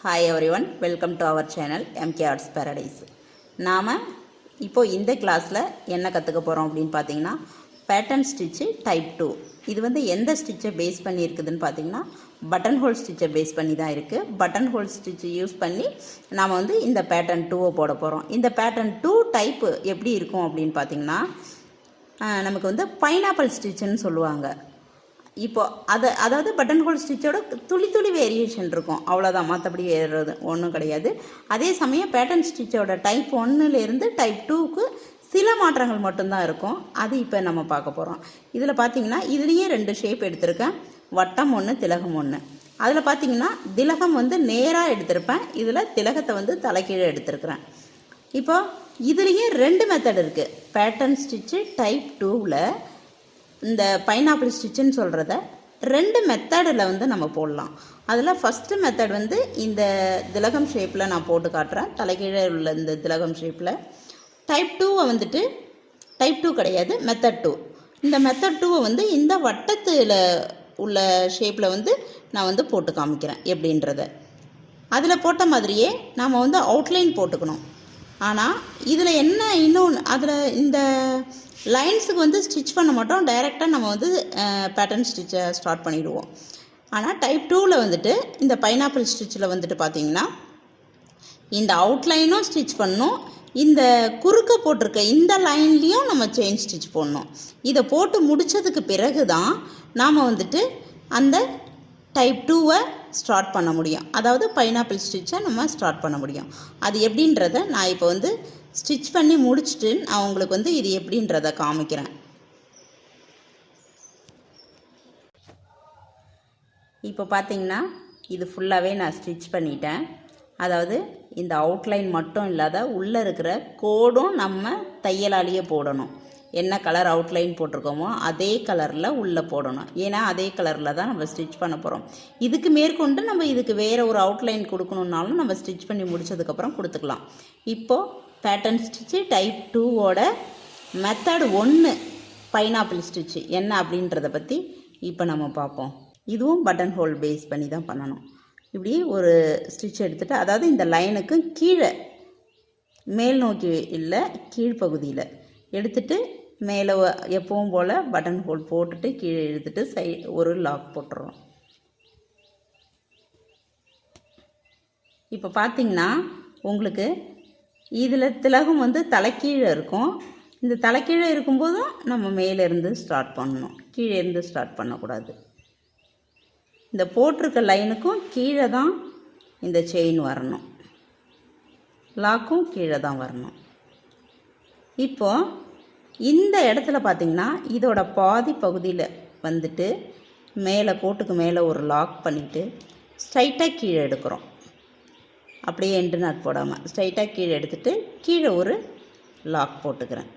Hi everyone, welcome to our channel MK Arts Paradise. நாம இப்போ இந்த கிளாஸ்ல என்ன கத்துக்க போறோம் அப்படினு பாத்தீங்கன்னா பேட்டர்ன் ஸ்டிட்ச் டைப் 2. இது வந்து எந்த ஸ்டிட்சை பேஸ் பண்ணி இருக்குதுன்னு பாத்தீங்கன்னா பட்டன் ஹோல் ஸ்டிட்சை பேஸ் பண்ணி தான் இருக்கு. பட்டன் ஹோல் ஸ்டிட்ச் யூஸ் பண்ணி நாம வந்து இந்த பேட்டர்ன் 2 போட போறோம். இந்த பேட்டர்ன் 2 டைப் எப்படி இருக்கும் அப்படினு பாத்தீங்கன்னா நமக்கு வந்து பைனாப்பிள் ஸ்டிட்ச்னு சொல்லுவாங்க. இப்போ அதாவது பட்டன் ஹோல் ஸ்டிச்சோட துளி துளி வேரியேஷன் இருக்கும், அவ்வளோதான். மற்றபடி வேறுறது ஒன்றும் கிடையாது. அதே சமயம் பேட்டர்ன் ஸ்டிச்சோட டைப் 1லேருந்து டைப் 2க்கு சில மாற்றங்கள் மட்டும்தான் இருக்கும். அது இப்போ நம்ம பார்க்க போகிறோம். இதில் பார்த்தீங்கன்னா இதுலேயே 2 ஷேப் எடுத்திருக்கேன், வட்டம் 1 திலகம் 1. அதில் பார்த்தீங்கன்னா திலகம் வந்து நேராக எடுத்திருப்பேன், இதில் திலகத்தை வந்து தலைக்கீழே எடுத்திருக்கிறேன். இப்போ இதுலேயே 2 மெத்தட் இருக்குது. பேட்டர்ன் ஸ்டிச்சு டைப் 2ல் இந்த பைனாப்பிள் ஸ்டிச்சுன்னு சொல்கிறத 2 மெத்தடில் வந்து நம்ம போடலாம். அதில் ஃபஸ்ட்டு மெத்தட் வந்து இந்த திலகம் ஷேப்பில் நான் போட்டு காட்டுறேன், தலைகீழே உள்ள இந்த திலகம் ஷேப்பில். டைப் 2வை வந்துட்டு டைப் 2 கிடையாது, மெத்தட் 2. இந்த மெத்தட் 2வை வந்து இந்த வட்டத்தில் உள்ள ஷேப்பில் வந்து நான் வந்து போட்டு காமிக்கிறேன் எப்படின்றத. அதில் போட்ட மாதிரியே நாம் வந்து அவுட்லைன் போட்டுக்கணும். ஆனால் இதில் என்ன இன்னொன்று, அதில் இந்த லைன்ஸுக்கு வந்து ஸ்டிச் பண்ண மாட்டோம், டைரெக்டாக நம்ம வந்து பேட்டர்ன் ஸ்டிச்சை ஸ்டார்ட் பண்ணிவிடுவோம். ஆனால் டைப் 2வில் வந்துட்டு இந்த பைனாப்பிள் ஸ்டிச்சில் வந்துட்டு பார்த்திங்கன்னா இந்த அவுட்லைனும் ஸ்டிச் பண்ணணும், இந்த குறுக்க போட்டிருக்க இந்த லைன்லேயும் நம்ம செயின் ஸ்டிச் போடணும். இதை போட்டு முடித்ததுக்கு பிறகு தான் நாம் வந்துட்டு அந்த டைப் 2வை ஸ்டார்ட் பண்ண முடியும், அதாவது பைனாப்பிள் ஸ்டிச்சை நம்ம ஸ்டார்ட் பண்ண முடியும். அது எப்படின்றத நான் இப்போ வந்து ஸ்டிச் பண்ணி முடிச்சுட்டு நான் உங்களுக்கு வந்து இது எப்படின்றத காமிக்கிறேன். இப்போ பார்த்தீங்கன்னா இது ஃபுல்லாகவே நான் ஸ்டிச் பண்ணிட்டேன். அதாவது இந்த அவுட்லைன் மட்டும் இல்லாத உள்ளே இருக்கிற கோடும் நம்ம தையலாலேயே போடணும். என்ன கலர் அவுட்லைன் போட்டிருக்கோமோ அதே கலரில் உள்ளே போடணும். ஏன்னா அதே கலரில் தான் நம்ம ஸ்டிச் பண்ண போகிறோம். இதுக்கு மேற்கொண்டு நம்ம இதுக்கு வேறு ஒரு அவுட்லைன் கொடுக்கணுன்னாலும் நம்ம ஸ்டிச் பண்ணி முடித்ததுக்கப்புறம் கொடுத்துக்கலாம். இப்போது பேட்டர்ன் ஸ்டிச்சு டைப் 2வோட மெத்தட் 1 பைனாப்பிள் ஸ்டிச்சு என்ன அப்படின்றத பற்றி இப்போ நம்ம பார்ப்போம். இதுவும் பட்டன் ஹோல் பேஸ் பண்ணி தான் பண்ணணும். இப்படி ஒரு ஸ்டிச் எடுத்துகிட்டு, அதாவது இந்த லைனுக்கு கீழே மேல் நோக்கி இல்லை கீழ்ப்பகுதியில் எடுத்துகிட்டு மேலே எப்பவும் போல் பட்டன் ஹோல் போட்டுட்டு கீழே எடுத்துகிட்டு ஒரு லாக் போட்டுறோம். இப்போ பார்த்தீங்கன்னா உங்களுக்கு இதில் திலகம் வந்து தலைக்கீழே இருக்கும். இந்த தலைக்கீழே இருக்கும்போதும் நம்ம மேலேருந்து ஸ்டார்ட் பண்ணணும், கீழே இருந்து ஸ்டார்ட் பண்ணக்கூடாது. இந்த போட்டிருக்க லைனுக்கும் கீழே தான் இந்த செயின் வரணும், லாக்கும் கீழே தான் வரணும். இப்போது இந்த இடத்துல பார்த்திங்கன்னா இதோட பாதி பகுதியில் வந்துட்டு மேலே கோட்டுக்கு மேலே ஒரு லாக் பண்ணிவிட்டு ஸ்ட்ரைட்டாக கீழே எடுக்கிறோம். அப்படியே எண்டு நாட் போடாமல் ஸ்ட்ரைட்டாக கீழே எடுத்துகிட்டு கீழே ஒரு லாக் போட்டுக்கிறேன்.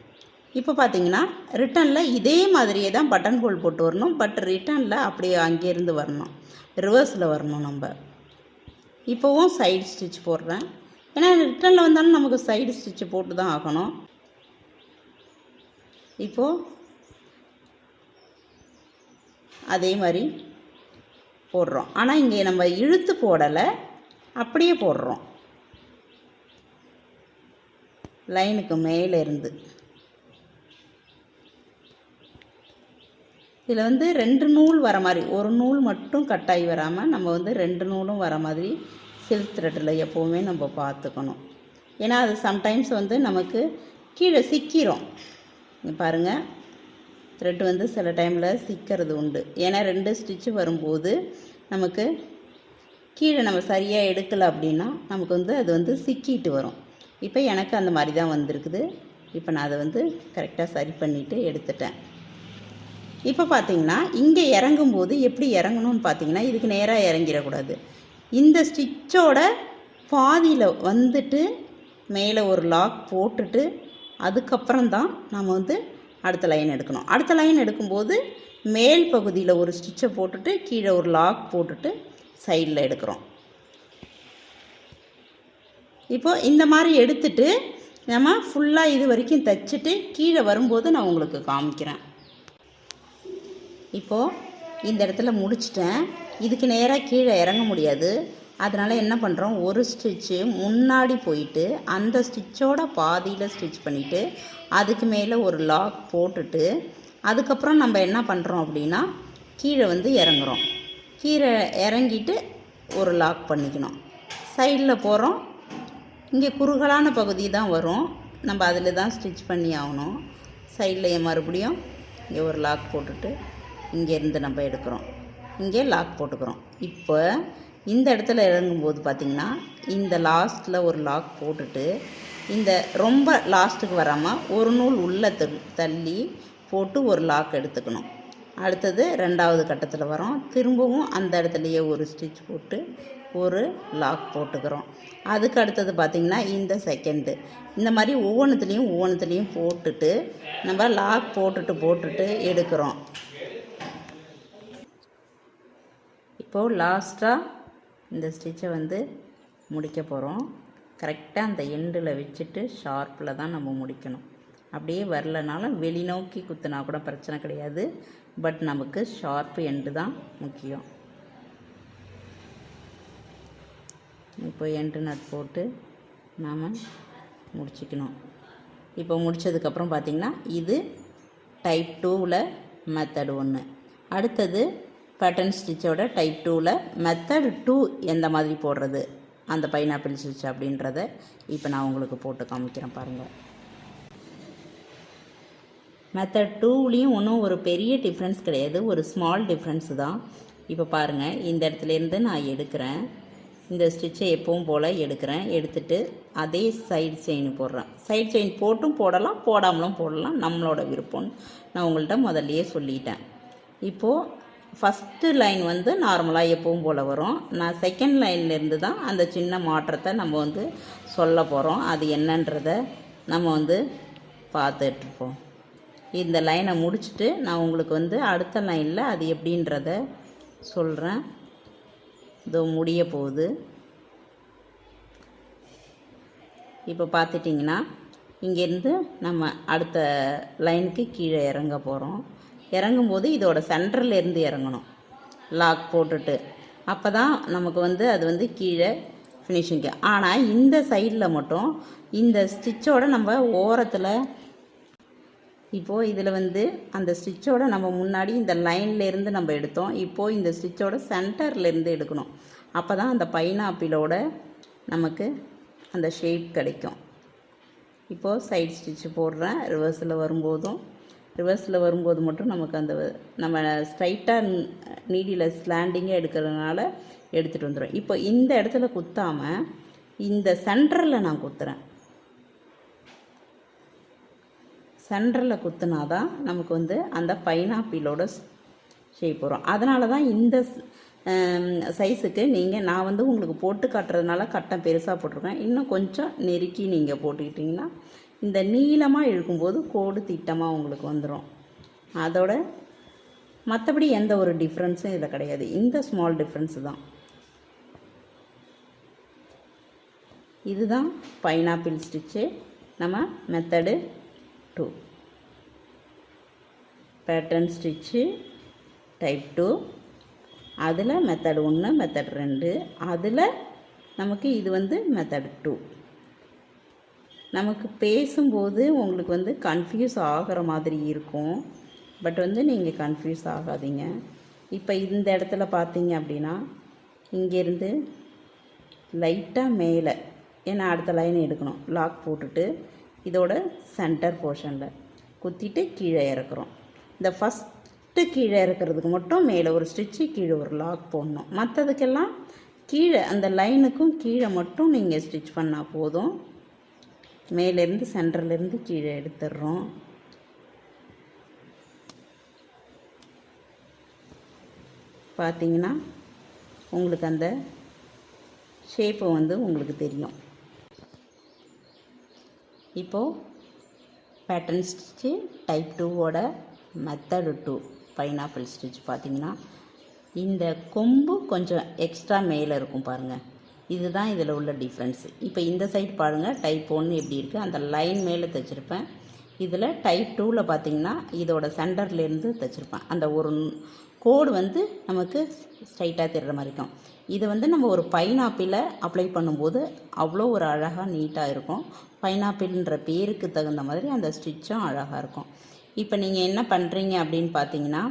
இப்போ பார்த்தீங்கன்னா ரிட்டனில் இதே மாதிரியே தான் பட்டன் ஹோல் போட்டு வரணும், பட் ரிட்டனில் அப்படியே அங்கேருந்து வரணும், ரிவர்ஸில் வரணும். நம்ம இப்போவும் சைடு ஸ்டிச் போடுறேன், ஏன்னா ரிட்டனில் வந்தாலும் நமக்கு சைடு ஸ்டிச்சு போட்டு தான் ஆகணும். இப்போது அதே மாதிரி போடுறோம், ஆனால் இங்கே நம்ம இழுத்து போடலை, அப்படியே போடுறோம் லைனுக்கு மேலே இருந்து. இதில் வந்து 2 நூல் வர மாதிரி, ஒரு நூல் மட்டும் கட்டாகி வராமல் நம்ம வந்து 2 நூலும் வர மாதிரி சில்க் த்ரெட்டில் எப்போவுமே நம்ம பார்த்துக்கணும். ஏன்னா அது சம்டைம்ஸ் வந்து நமக்கு கீழே சிக்கிரும். பாருங்கள், த்ரெட் வந்து சில டைமில் சிக்கிறது உண்டு. ஏன்னா 2 ஸ்டிச்சு வரும்போது நமக்கு கீழே நம்ம சரியாக எடுக்கலை அப்படின்னா நமக்கு வந்து அது வந்து சிக்கிட்டு வரும். இப்போ எனக்கு அந்த மாதிரி தான் வந்திருக்குது. இப்போ நான் அதை வந்து கரெக்டாக சரி பண்ணிவிட்டு எடுத்துட்டேன். இப்போ பார்த்தீங்கன்னா இங்கே இறங்கும்போது எப்படி இறங்கணும்னு பார்த்தீங்கன்னா இதுக்கு நேராக இறங்கிடக்கூடாது. இந்த ஸ்டிச்சோட பாதியில் வந்துட்டு மேலே ஒரு லாக் போட்டுட்டு அதுக்கப்புறம் தான் நம்ம வந்து அடுத்த லைன் எடுக்கணும். அடுத்த லைன் எடுக்கும்போது மேல் பகுதியில் ஒரு ஸ்டிச்சை போட்டுட்டு கீழே ஒரு லாக் போட்டுட்டு சைடில் எடுக்கிறோம். இப்போது இந்த மாதிரி எடுத்துட்டு நம்ம ஃபுல்லாக இது வரைக்கும் தைச்சிட்டு கீழே வரும்போது நான் உங்களுக்கு காமிக்கிறேன். இப்போது இந்த இடத்துல முடிச்சிட்டேன். இதுக்கு நேராக கீழே இறங்க முடியாது, அதனால் என்ன பண்ணுறோம், ஒரு ஸ்டிச்சு முன்னாடி போயிட்டு அந்த ஸ்டிச்சோட பாதியில் ஸ்டிச் பண்ணிவிட்டு அதுக்கு மேலே ஒரு லாக் போட்டுட்டு அதுக்கப்புறம் நம்ம என்ன பண்ணுறோம் அப்படின்னா கீழே வந்து இறங்குறோம். கீழே இறங்கிட்டு ஒரு லாக் பண்ணிக்கணும். சைடில் போகிறோம், இங்கே குறுகலான பகுதி தான் வரும், நம்ம அதில் தான் ஸ்டிச் பண்ணி ஆகணும். சைடில் மறுபடியும் இங்கே ஒரு லாக் போட்டுட்டு இங்கேருந்து நம்ம எடுக்கிறோம், இங்கே லாக் போட்டுக்கிறோம். இப்போ இந்த இடத்துல இறங்கும்போது பார்த்திங்கன்னா இந்த லாஸ்ட்டில் ஒரு லாக் போட்டுட்டு இந்த ரொம்ப லாஸ்ட்டுக்கு வராமல் ஒரு நூல் உள்ளே தள்ளி போட்டு ஒரு லாக் எடுத்துக்கணும். அடுத்தது ரெண்டாவது கட்டத்தில் வரோம், திரும்பவும் அந்த இடத்துலையே ஒரு ஸ்டிச் போட்டு ஒரு லாக் போட்டுக்கிறோம். அதுக்கு அடுத்தது பார்த்திங்கன்னா இந்த செகண்டு இந்த மாதிரி ஒவ்வொன்றுத்துலேயும் போட்டுட்டு நம்ம லாக் போட்டுட்டு எடுக்கிறோம். இப்போது லாஸ்ட்டாக இந்த ஸ்டிச்சை வந்து முடிக்க போகிறோம். கரெக்டாக அந்த எண்டில் வச்சுட்டு ஷார்ப்பில் தான் நம்ம முடிக்கணும். அப்படியே வரலனாலும் வெளிநோக்கி குத்துனா கூட பிரச்சனை கிடையாது, பட் நமக்கு ஷார்ப்பு எண்டு தான் முக்கியம். இப்போ எண்டு நட் போட்டு நாம் முடிச்சிக்கணும். இப்போ முடித்ததுக்கப்புறம் பார்த்திங்கன்னா இது டைப் 2ல் மெத்தட் 1. அடுத்தது பேட்டர்ன் ஸ்டிச்சோட டைப் 2ல் மெத்தட் 2 எந்த மாதிரி போடுறது அந்த பைனாப்பிள் ஸ்டிச் அப்படின்றத இப்போ நான் உங்களுக்கு போட்டு காமிக்கிறேன் பாருங்கள். மெத்தட் 2லேயும் ஒன்றும் ஒரு பெரிய டிஃப்ரென்ஸ் கிடையாது, ஒரு ஸ்மால் டிஃப்ரென்ஸு தான். இப்போ பாருங்கள், இந்த இடத்துலேருந்து நான் எடுக்கிறேன், இந்த ஸ்டிச்சை எப்பவும் போல் எடுக்கிறேன், எடுத்துட்டு அதே சைடு செயின் போடுறேன். சைடு செயின் போட்டும் போடலாம், போடாமலும் போடலாம், நம்மளோட விருப்பம்னு நான் உங்கள்கிட்ட முதல்லையே சொல்லிட்டேன். இப்போது ஃபஸ்ட்டு லைன் வந்து நார்மலாக எப்பவும் போல் வரும். நான் செகண்ட் லைன்லேருந்து தான் அந்த சின்ன மாற்றத்தை நம்ம வந்து சொல்ல போகிறோம். அது என்னன்றதை நம்ம வந்து பார்த்துட்ருப்போம். இந்த லைனை முடிச்சுட்டு நான் உங்களுக்கு வந்து அடுத்த லைனில் அது எப்படின்றத சொல்கிறேன். இதோ முடிய போகுது. இப்போ பார்த்துட்டிங்கன்னா இங்கேருந்து நம்ம அடுத்த லைனுக்கு கீழே இறங்க போகிறோம். இறங்கும்போது இதோட சென்டர்லேருந்து இறங்கணும் லாக் போட்டுட்டு, அப்போ தான் நமக்கு வந்து அது வந்து கீழே ஃபினிஷிங்கு. ஆனால் இந்த சைடில் மட்டும் இந்த ஸ்டிச்சோட நம்ம ஓரத்தில் இப்போது இதில் வந்து அந்த ஸ்டிச்சோட நம்ம முன்னாடி இந்த லைன்லேருந்து நம்ம எடுத்தோம், இப்போது இந்த ஸ்டிச்சோட சென்டர்லேருந்து எடுக்கணும். அப்போ தான் அந்த பைனாப்பிளோட நமக்கு அந்த ஷேப் கிடைக்கும். இப்போது சைட் ஸ்டிச்சு போடுறேன். ரிவர்ஸில் வரும்போது மட்டும் நமக்கு அந்த நம்ம ஸ்ட்ரைட்டாக நீடியில் ஸ்லாண்டிங்காக எடுக்கிறதுனால எடுத்துகிட்டு வந்துடும். இப்போ இந்த இடத்துல குத்தாமல் இந்த சென்டரில் நான் குத்துறேன். சென்டரில் குத்துனா தான் நமக்கு வந்து அந்த பைனாப்பிளோட ஷேப் வரும். அதனால தான் இந்த சைஸுக்கு நான் வந்து உங்களுக்கு போட்டு காட்டுறதுனால கட்டம் பெருசாக போட்டிருக்கேன். இன்னும் கொஞ்சம் நெருக்கி நீங்கள் போட்டுக்கிட்டிங்கன்னா இந்த நீளமாக இழுக்கும்போது கோடு திட்டமாக உங்களுக்கு வந்துடும். அதோட மற்றபடி எந்த ஒரு டிஃப்ரென்ஸும் இதில் கிடையாது, இந்த ஸ்மால் டிஃப்ரென்ஸு தான். இதுதான் பைனாப்பிள் ஸ்டிச்சு நம்ம மெத்தடு 2. பேட்டர்ன் ஸ்டிச்சு டைப் 2, அதில் மெத்தட் 1, மெத்தட் 2, அதில் நமக்கு இது வந்து மெத்தட் 2. நமக்கு பேசும்போது உங்களுக்கு வந்து கன்ஃபியூஸ் ஆகிற மாதிரி இருக்கும், பட் வந்து நீங்கள் கன்ஃபியூஸ் ஆகாதீங்க. இப்போ இந்த இடத்துல பார்த்தீங்க அப்படின்னா இங்கேருந்து லைட்டாக மேலே, ஏன்னா அடுத்த லைன் எடுக்கணும், லாக் போட்டுட்டு இதோட சென்டர் போர்ஷனில் குத்திட்டு கீழே இறக்குறோம். இந்த ஃபஸ்ட்டு கீழே இறக்குறதுக்கு மட்டும் மேலே ஒரு ஸ்டிச்சு, கீழே ஒரு லாக் போடணும். மற்றதுக்கெல்லாம் கீழே அந்த லைனுக்கும் கீழே மட்டும் நீங்கள் ஸ்டிச் பண்ணால் போதும். மேலேருந்து சென்டர்லேருந்து கீழே எடுத்துடுறோம். பார்த்தீங்கன்னா உங்களுக்கு அந்த ஷேப்பு வந்து உங்களுக்கு தெரியும். இப்போது பேட்டர்ன் ஸ்டிச்சு டைப் 2வோட மெத்தடு 2 பைனாப்பிள் ஸ்டிச் பார்த்திங்கன்னா இந்த கொம்பு கொஞ்சம் எக்ஸ்ட்ரா மேலே இருக்கும் பாருங்கள், இதுதான் இதில் உள்ள டிஃப்ரென்ஸு. இப்போ இந்த சைடு பாருங்கள், டைப் 1 எப்படி இருக்குது, அந்த லைன் மேலே தைச்சிருப்பேன். இதில் டைப் 2வில் பார்த்திங்கன்னா இதோட சென்டர்லேருந்து தைச்சிருப்பேன். அந்த ஒரு கோடு வந்து நமக்கு ஸ்ட்ரைட்டாக தெரிகிற மாதிரி இருக்கும். இது வந்து நம்ம ஒரு பைனாப்பிளை அப்ளை பண்ணும்போது அவ்வளோ ஒரு அழகாக நீட்டாக இருக்கும். பைனாப்பிள்ன்ற பேருக்கு தகுந்த மாதிரி அந்த ஸ்டிச்சும் அழகாக இருக்கும். இப்போ நீங்கள் என்ன பண்ணுறீங்க அப்படின்னு பார்த்தீங்கன்னா,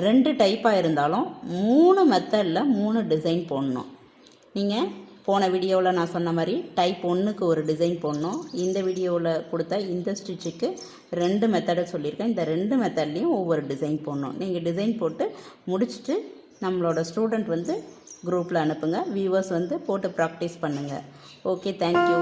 2 டைப்பாக இருந்தாலும் 3 மெத்தடில் 3 டிசைன் போடணும். நீங்கள் போன வீடியோவில் நான் சொன்ன மாதிரி டைப் 1க்கு ஒரு டிசைன் போடணும். இந்த வீடியோவில் கொடுத்த இந்த ஸ்டிச்சுக்கு 2 மெத்தடை சொல்லியிருக்கேன். இந்த 2 மெத்தட்லேயும் ஒவ்வொரு டிசைன் போடணும். நீங்கள் டிசைன் போட்டு முடிச்சுட்டு நம்மளோட ஸ்டூடெண்ட் வந்து குரூப்பில் அனுப்புங்க. வியூவர்ஸ் வந்து போட்டு ப்ராக்டிஸ் பண்ணுங்கள். Okay, thank you.